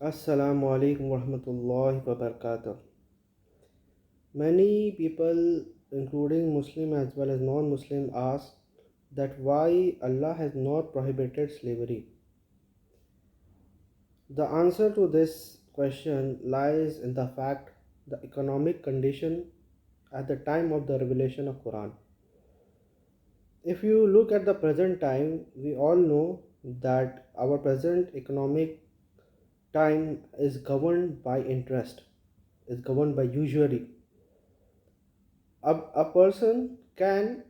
Assalamu alaikum warahmatullahi wabarakatuh. Many people, including Muslim as well as non-Muslim, ask that why Allah has not prohibited slavery. The answer to this question lies in the fact the economic condition at the time of the revelation of Quran. If you look at the present time, we all know that our present economic time is governed by interest, is governed by usury. A person can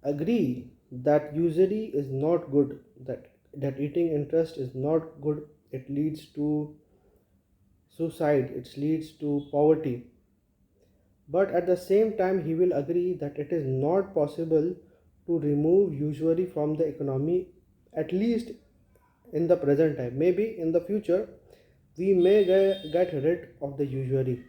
agree that usury is not good, that eating interest is not good. It leads to suicide, it leads to poverty. But at the same time he will agree that it is not possible to remove usury from the economy, at least in the present time. Maybe in the future we may get rid of the usury.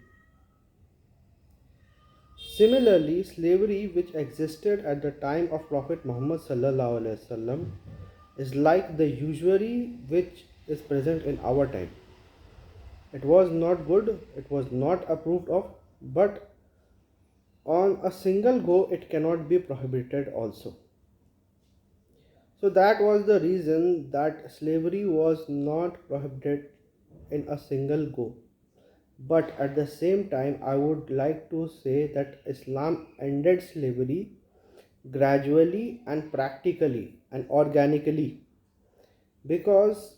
Similarly, slavery, which existed at the time of Prophet Muhammad sallallahu alaihi wasallam, is like the usury which is present in our time. It was not good, it was not approved of, but on a single go, it cannot be prohibited also. So that was the reason that slavery was not prohibited in a single go. But at the same time, I would like to say that Islam ended slavery gradually and practically and organically, because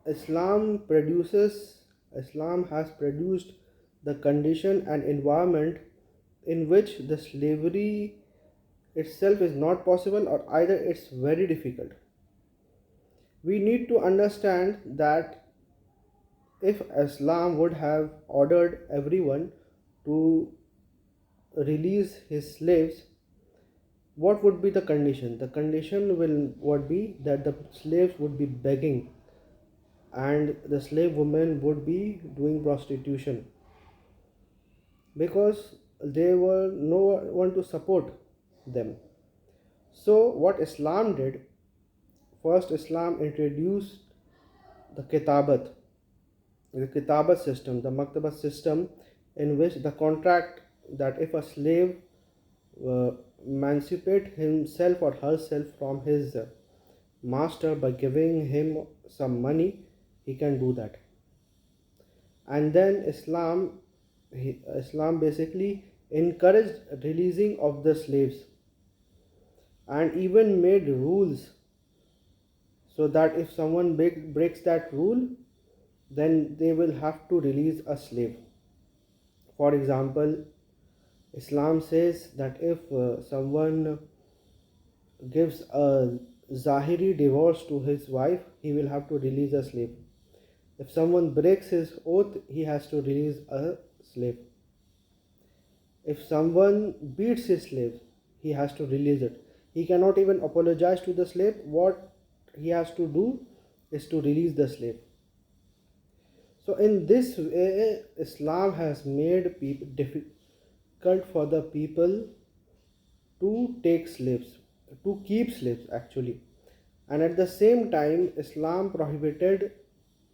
Islam produces Islam has produced the condition and environment in which the slavery itself is not possible, or either it's very difficult. We need to understand that if Islam would have ordered everyone to release his slaves, what would be the condition? The condition will would be that the slaves would be begging, and the slave women would be doing prostitution, because there were no one to support them. So what Islam did, first Islam introduced the kitabat system, the maktabat system, in which the contract, that if a slave uh, emancipate himself or herself from his master by giving him some money, he can do that. And then Islam basically encouraged releasing of the slaves, and even made rules, so that if someone breaks that rule, then they will have to release a slave. For example, Islam says that if someone gives a Zahiri divorce to his wife, he will have to release a slave. If someone breaks his oath, he has to release a slave. If someone beats his slave, he has to release it. He cannot even apologize to the slave. What he has to do is to release the slave. So, in this way, Islam has made people difficult for the people to take slaves, to keep slaves actually. And at the same time, Islam prohibited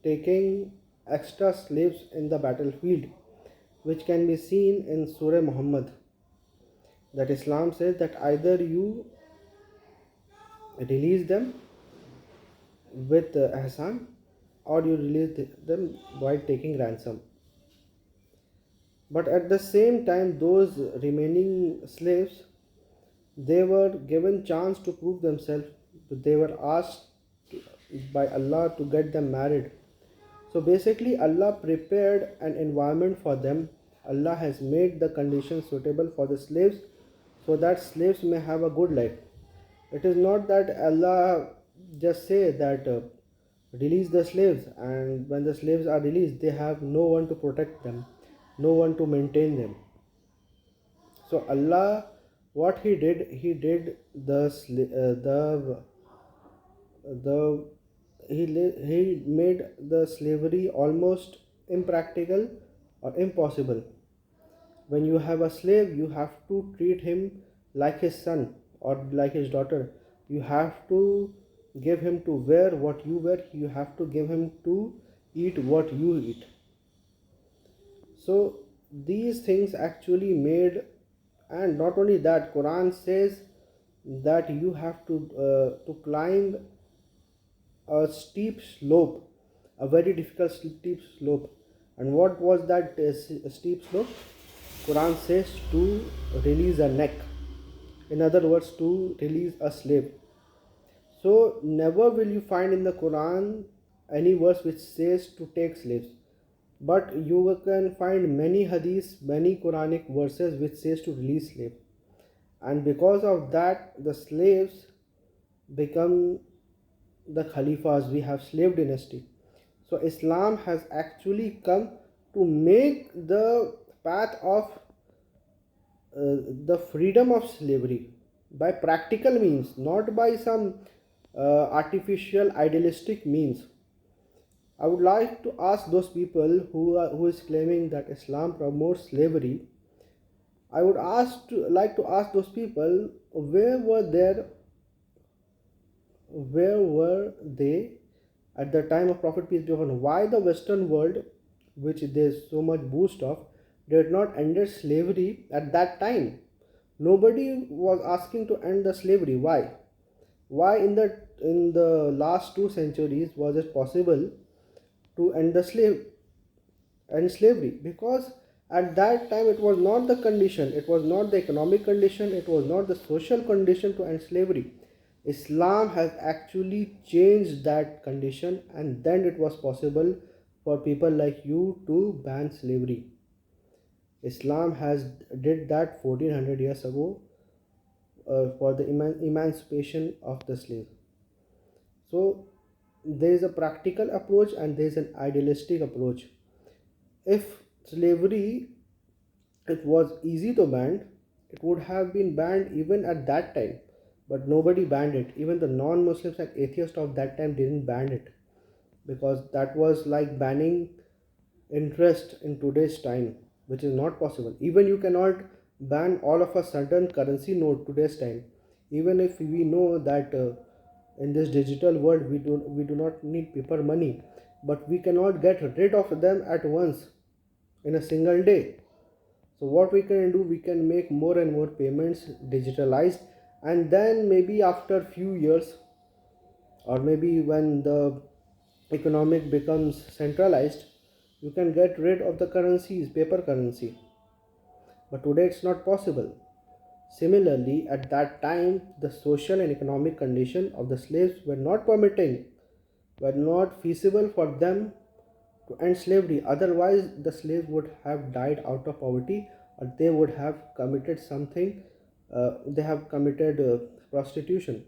taking extra slaves in the battlefield, which can be seen in Surah Muhammad. That Islam says that either you release them with ihsan, or you release them by taking ransom. But at the same time, those remaining slaves, they were given chance to prove themselves. They were asked by Allah to get them married. So basically, Allah prepared an environment for them. Allah has made the conditions suitable for the slaves, so that slaves may have a good life. It is not that Allah just say that release the slaves, and when the slaves are released, they have no one to protect them, no one to maintain them. So Allah, what He did the he made the slavery almost impractical or impossible. When you have a slave, you have to treat him like his son or like his daughter. You have to give him to wear what you wear, you have to give him to eat what you eat. So these things actually made, and not only that, Quran says that you have to climb a steep slope, a very difficult steep slope. And what was that steep slope? Quran says to release a neck. In other words, to release a slave. So never will you find in the Quran any verse which says to take slaves. But you can find many hadiths, many Quranic verses which says to release slaves. And because of that, the slaves become the Khalifas. We have slave dynasty. So Islam has actually come to make the path of the freedom of slavery by practical means, not by some artificial idealistic means. I would like to ask those people who is claiming that Islam promotes slavery. I would like to ask those people, where were they at the time of Prophet peace be upon him? Why the Western world, which there's so much boost of, did not end slavery at that time? Nobody was asking to end the slavery. Why? Why in the last 2 centuries was it possible to end the slavery? Because at that time it was not the condition, it was not the economic condition, it was not the social condition to end slavery. Islam has actually changed that condition, and then it was possible for people like you to ban slavery. Islam has did that 1400 years ago, for the emancipation of the slave. So there is a practical approach and there is an idealistic approach. If slavery it was easy to ban, it would have been banned even at that time. But nobody banned it. Even the non-Muslims and atheists of that time didn't ban it, because that was like banning interest in today's time, which is not possible. Even you cannot ban all of a sudden currency note today's time. Even if we know that in this digital world we do not need paper money, but we cannot get rid of them at once in a single day. So what we can do, we can make more and more payments digitalized, and then maybe after few years, or maybe when the economic becomes centralized, you can get rid of the currencies, paper currency. But today it's not possible. Similarly, at that time, the social and economic condition of the slaves were not feasible for them to end slavery. Otherwise, the slaves would have died out of poverty, or they would have committed something. They have committed prostitution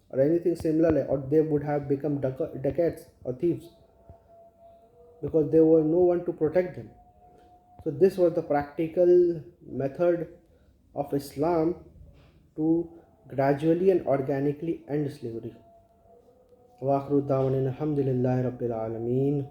or anything similar, or they would have become dacoits or thieves, because there was no one to protect them. So this was the practical method of Islam to gradually and organically end slavery. Wa akhiru da'wana alhamdulillahi rabbil alameen.